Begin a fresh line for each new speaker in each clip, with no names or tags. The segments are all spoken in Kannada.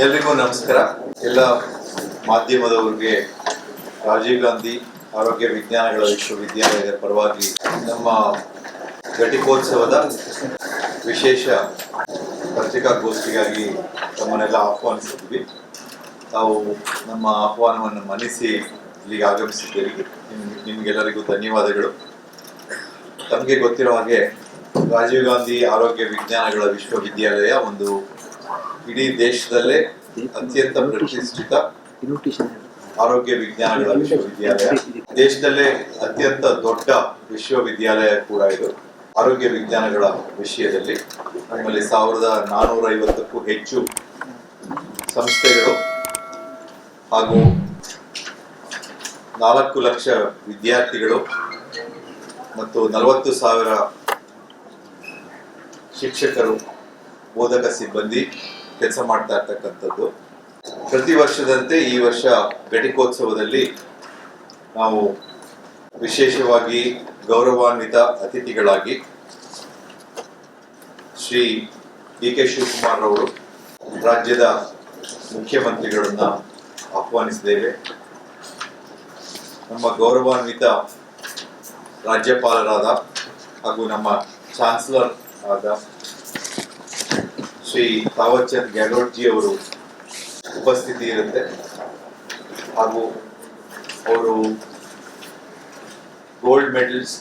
ಎಲ್ರಿಗೂ ನಮಸ್ಕಾರ. ಎಲ್ಲ ಮಾಧ್ಯಮದವರಿಗೆ ರಾಜೀವ್ ಗಾಂಧಿ ಆರೋಗ್ಯ ವಿಜ್ಞಾನಗಳ ವಿಶ್ವವಿದ್ಯಾಲಯದ ಪರವಾಗಿ ನಮ್ಮ ಘಟಿಕೋತ್ಸವದ ವಿಶೇಷ ಪತ್ರಿಕಾಗೋಷ್ಠಿಗಾಗಿ ತಮ್ಮನ್ನೆಲ್ಲ ಆಹ್ವಾನಿಸಿದ್ವಿ. ನಾವು ನಮ್ಮ ಆಹ್ವಾನವನ್ನು ಮನ್ನಿಸಿ ಇಲ್ಲಿಗೆ ಆಗಮಿಸಿದ್ದೀರಿ. ನಿಮಗೆಲ್ಲರಿಗೂ ಧನ್ಯವಾದಗಳು. ತಮಗೆ ಗೊತ್ತಿರೋ ಹಾಗೆ ರಾಜೀವ್ ಗಾಂಧಿ ಆರೋಗ್ಯ ವಿಜ್ಞಾನಗಳ ವಿಶ್ವವಿದ್ಯಾಲಯ ಒಂದು ಇಡೀ ದೇಶದಲ್ಲೇ ಅತ್ಯಂತ ಪ್ರತಿಷ್ಠಿತ ಆರೋಗ್ಯ ವಿಜ್ಞಾನಗಳ ವಿಶ್ವವಿದ್ಯಾಲಯ, ದೇಶದಲ್ಲೇ ಅತ್ಯಂತ ದೊಡ್ಡ ವಿಶ್ವವಿದ್ಯಾಲಯ ಕೂಡ ಇದು. ಆರೋಗ್ಯ ವಿಜ್ಞಾನಗಳ ವಿಷಯದಲ್ಲಿ ನಮ್ಮಲ್ಲಿ 1450ಕ್ಕೂ ಹೆಚ್ಚು ಸಂಸ್ಥೆಗಳು ಹಾಗೂ 4 ಲಕ್ಷ ವಿದ್ಯಾರ್ಥಿಗಳು ಮತ್ತು 40,000 ಶಿಕ್ಷಕರು, ಬೋಧಕ ಸಿಬ್ಬಂದಿ ಕೆಲಸ ಮಾಡ್ತಾ ಇರ್ತಕ್ಕಂಥದ್ದು. ಪ್ರತಿ ವರ್ಷದಂತೆ ಈ ವರ್ಷ ಘಟಿಕೋತ್ಸವದಲ್ಲಿ ನಾವು ವಿಶೇಷವಾಗಿ ಗೌರವಾನ್ವಿತ ಅತಿಥಿಗಳಾಗಿ ಶ್ರೀ ಡಿ ಕೆ ಶಿವಕುಮಾರ್ ಅವರು, ರಾಜ್ಯದ ಮುಖ್ಯಮಂತ್ರಿಗಳನ್ನ ಆಹ್ವಾನಿಸಿದ್ದೇವೆ. ನಮ್ಮ ಗೌರವಾನ್ವಿತ ರಾಜ್ಯಪಾಲರಾದ ಹಾಗೂ ನಮ್ಮ ಚಾನ್ಸಲರ್ ಆದ ಶ್ರೀ ತಾವರ್ ಚಂದ್ ಗೆಹ್ಲೋಟ್ ಜಿ ಅವರು ಉಪಸ್ಥಿತಿ ಇರುತ್ತೆ. ಹಾಗೂ ಅವರು ಗೋಲ್ಡ್ ಮೆಡಲ್ಸ್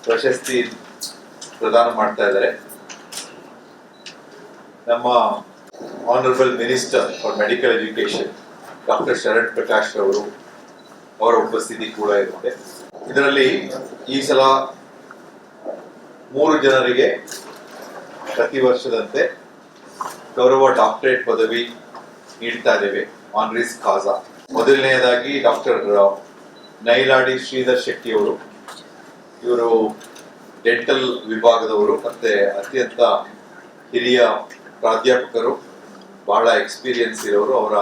ಪ್ರಶಸ್ತಿ ಪ್ರದಾನ ಮಾಡ್ತಾ ಇದ್ದಾರೆ. ನಮ್ಮ honourable minister for medical education doctor Sharan Prakash ಅವರು, ಅವರ ಉಪಸ್ಥಿತಿ ಕೂಡ ಇರುತ್ತೆ. ಇದರಲ್ಲಿ ಈ ಸಲ 3 ಜನರಿಗೆ ಪ್ರತಿ ವರ್ಷದಂತೆ ಗೌರವ ಡಾಕ್ಟರೇಟ್ ಪದವಿ ನೀಡ್ತಾ ಇದ್ದೇವೆ, ಆನರಿಸ್ ಕಾಜಾ. ಮೊದಲನೆಯದಾಗಿ ಡಾಕ್ಟರ್ ನೈಲಾಡಿ ಶ್ರೀಧರ್ ಶೆಟ್ಟಿ ಅವರು. ಇವರು ಡೆಂಟಲ್ ವಿಭಾಗದವರು ಮತ್ತೆ ಅತ್ಯಂತ ಹಿರಿಯ ಪ್ರಾಧ್ಯಾಪಕರು, ಬಹಳ ಎಕ್ಸ್ಪೀರಿಯನ್ಸ್ ಇರೋರು. ಅವರ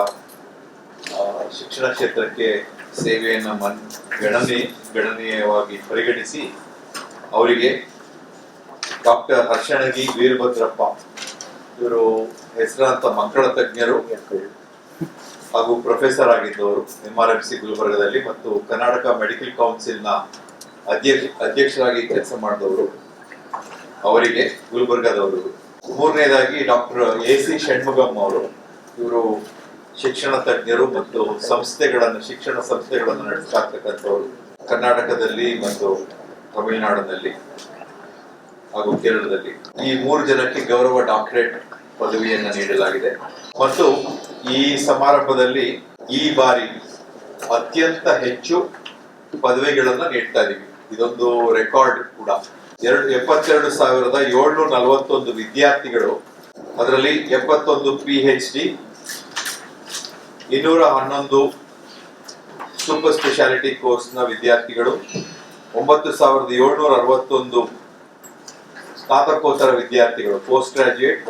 ಶಿಕ್ಷಣ ಕ್ಷೇತ್ರಕ್ಕೆ ಸೇವೆಯನ್ನು ಗಣನೀಯವಾಗಿ ಪರಿಗಣಿಸಿ ಅವರಿಗೆ ಡಾಕ್ಟರ್ ಹರ್ಷಣಗಿ ವೀರಭದ್ರಪ್ಪ, ಇವರು ಹೆಸರಾಂತ ಮಕ್ಕಳ ತಜ್ಞರು ಹಾಗೂ ಪ್ರೊಫೆಸರ್ ಆಗಿದ್ದವರು MRMC ಗುಲ್ಬರ್ಗದಲ್ಲಿ ಮತ್ತು ಕರ್ನಾಟಕ ಮೆಡಿಕಲ್ ಕೌನ್ಸಿಲ್ನ ಅಧ್ಯಕ್ಷರಾಗಿ ಕೆಲಸ ಮಾಡಿದವರು, ಅವರಿಗೆ ಗುಲ್ಬರ್ಗದವರು. 3ನೇದಾಗಿ ಡಾಕ್ಟರ್ AC ಷಣ್ಮುಗಮ್ ಅವರು. ಇವರು ಶಿಕ್ಷಣ ತಜ್ಞರು ಮತ್ತು ಶಿಕ್ಷಣ ಸಂಸ್ಥೆಗಳನ್ನು ನಡೆಸ್ತಾ ಇರ್ತಕ್ಕಂಥವರು ಕರ್ನಾಟಕದಲ್ಲಿ ಮತ್ತು ತಮಿಳುನಾಡಿನಲ್ಲಿ ಹಾಗೂ ಕೇರಳದಲ್ಲಿ. ಈ 3 ಜನಕ್ಕೆ ಗೌರವ ಡಾಕ್ಟರೇಟ್ ಪದವಿಯನ್ನು ನೀಡಲಾಗಿದೆ. ಮತ್ತು ಈ ಸಮಾರಂಭದಲ್ಲಿ ಈ ಬಾರಿ ಅತ್ಯಂತ ಹೆಚ್ಚು ಪದವಿಗಳನ್ನ ನೀಡ್ತಾ ಇದೀವಿ. ಇದೊಂದು ರೆಕಾರ್ಡ್ ಕೂಡ. 72,741 ವಿದ್ಯಾರ್ಥಿಗಳು, ಅದರಲ್ಲಿ 71 PhD, 211 ಸೂಪರ್ ಸ್ಪೆಷಾಲಿಟಿ ಕೋರ್ಸ್ನ ವಿದ್ಯಾರ್ಥಿಗಳು, 9,761 ಸ್ನಾತಕೋತ್ತರ ವಿದ್ಯಾರ್ಥಿಗಳು, post graduate,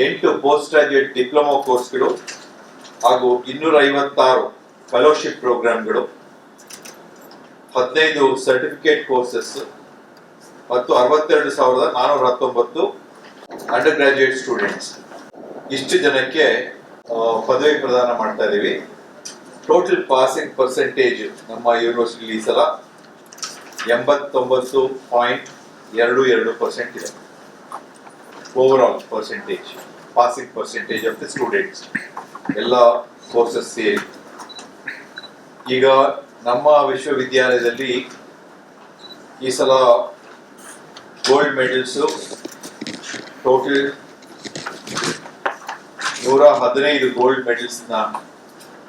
8 post graduate diploma ಕೋರ್ಸ್ಗಳು ಹಾಗೂ 256 ಫೆಲೋಶಿಪ್ ಪ್ರೋಗ್ರಾಮ್ಗಳು, 15 ಸರ್ಟಿಫಿಕೇಟ್ ಕೋರ್ಸಸ್ ಮತ್ತು 62,419 ಅಂಡರ್ ಗ್ರಾಜುಯೇಟ್ ಸ್ಟೂಡೆಂಟ್ಸ್. ಇಷ್ಟು ಜನಕ್ಕೆ ಪದವಿ ಪ್ರದಾನ ಮಾಡ್ತಾ ಇದೀವಿ. ಟೋಟಲ್ ಪಾಸಿಂಗ್ ಪರ್ಸೆಂಟೇಜ್ ನಮ್ಮ ಯೂನಿವರ್ಸಿಟಿ ಈ ಸಲ 89.22% ಇದೆ. Over percentage, passing percentage of the students, ಎಲ್ಲ ಕೋರ್ಸಸ್ ಸೇರಿ. ಈಗ ನಮ್ಮ ವಿಶ್ವವಿದ್ಯಾಲಯದಲ್ಲಿ ಈ ಸಲ gold medals total 115 gold medals ನ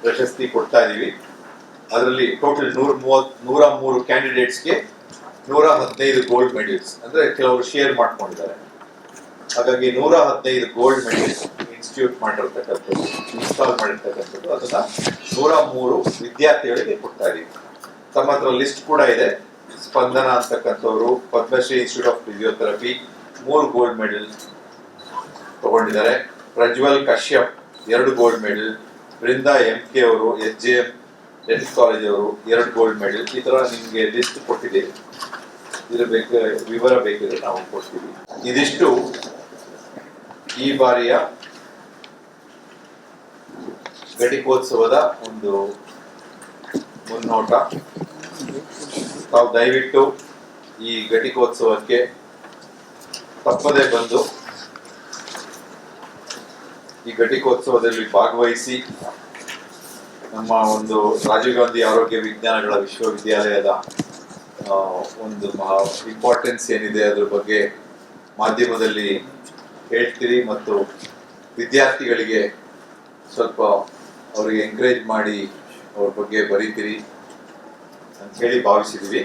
ಪ್ರಶಸ್ತಿ ಕೊಡ್ತಾ ಇದೀವಿ. ಅದರಲ್ಲಿ ಟೋಟಲ್ 103 ಕ್ಯಾಂಡಿಡೇಟ್ಸ್ಗೆ 115 ಗೋಲ್ಡ್ ಮೆಡಲ್ಸ್, ಅಂದ್ರೆ ಕೆಲವರು ಶೇರ್ ಮಾಡ್ಕೊಂಡಿದ್ದಾರೆ. ಹಾಗಾಗಿ 115 ಗೋಲ್ಡ್ ಮೆಡಲ್ಸ್ ಇನ್ಸ್ಟಿಟ್ಯೂಟ್ ಮಾಡಿರ್ತಕ್ಕಂಥದ್ದು, ಇನ್ಸ್ಟಾಲ್ ಮಾಡಿರ್ತಕ್ಕಂಥದ್ದು, ಅದನ್ನ 103 ವಿದ್ಯಾರ್ಥಿಗಳಿಗೆ ಕೊಡ್ತಾ ಇದೀವಿ. ತಮ್ಮ ಹತ್ರ ಲಿಸ್ಟ್ ಕೂಡ ಇದೆ. ಸ್ಪಂದನ ಅಂತಕ್ಕಂಥವ್ರು Padmashree institute of physiotherapy 3 gold medal ತಗೊಂಡಿದ್ದಾರೆ. Prajwal Kashyap 2 gold medal, Brinda MK ಅವರು SJM ಡೆಂಟಲ್ ಕಾಲೇಜ್ ಅವರು 2 ಗೋಲ್ಡ್ ಮೆಡಲ್. ಈ ತರ ನಿಮ್ಗೆ ಲಿಸ್ಟ್ ಕೊಟ್ಟಿದ್ದೀವಿ. ಇದ್ರ ವಿವರ ಬೇಕಿದ್ರೆ ನಾವು ಕೊಡ್ತೀವಿ. ಇದಿಷ್ಟು ಈ ಬಾರಿಯ ಘಟಿಕೋತ್ಸವದ ಒಂದು ಮುನ್ನೋಟ. ತಾವು ದಯವಿಟ್ಟು ಈ ಘಟಿಕೋತ್ಸವಕ್ಕೆ ತಪ್ಪದೆ ಬಂದು ಈ ಘಟಿಕೋತ್ಸವದಲ್ಲಿ ಭಾಗವಹಿಸಿ ನಮ್ಮ ಒಂದು ರಾಜೀವ್ ಗಾಂಧಿ ಆರೋಗ್ಯ ವಿಜ್ಞಾನಗಳ ವಿಶ್ವವಿದ್ಯಾಲಯದ ಒಂದು ಇಂಪಾರ್ಟೆನ್ಸ್ ಏನಿದೆ ಅದ್ರ ಬಗ್ಗೆ ಮಾಧ್ಯಮದಲ್ಲಿ ಹೇಳ್ತೀರಿ ಮತ್ತು ವಿದ್ಯಾರ್ಥಿಗಳಿಗೆ ಸ್ವಲ್ಪ ಅವರಿಗೆ ಎಂಕರೇಜ್ ಮಾಡಿ ಅವ್ರ ಬಗ್ಗೆ ಬರೀತೀರಿ ಅಂತ ಹೇಳಿ ಭಾವಿಸಿದ್ದೀವಿ.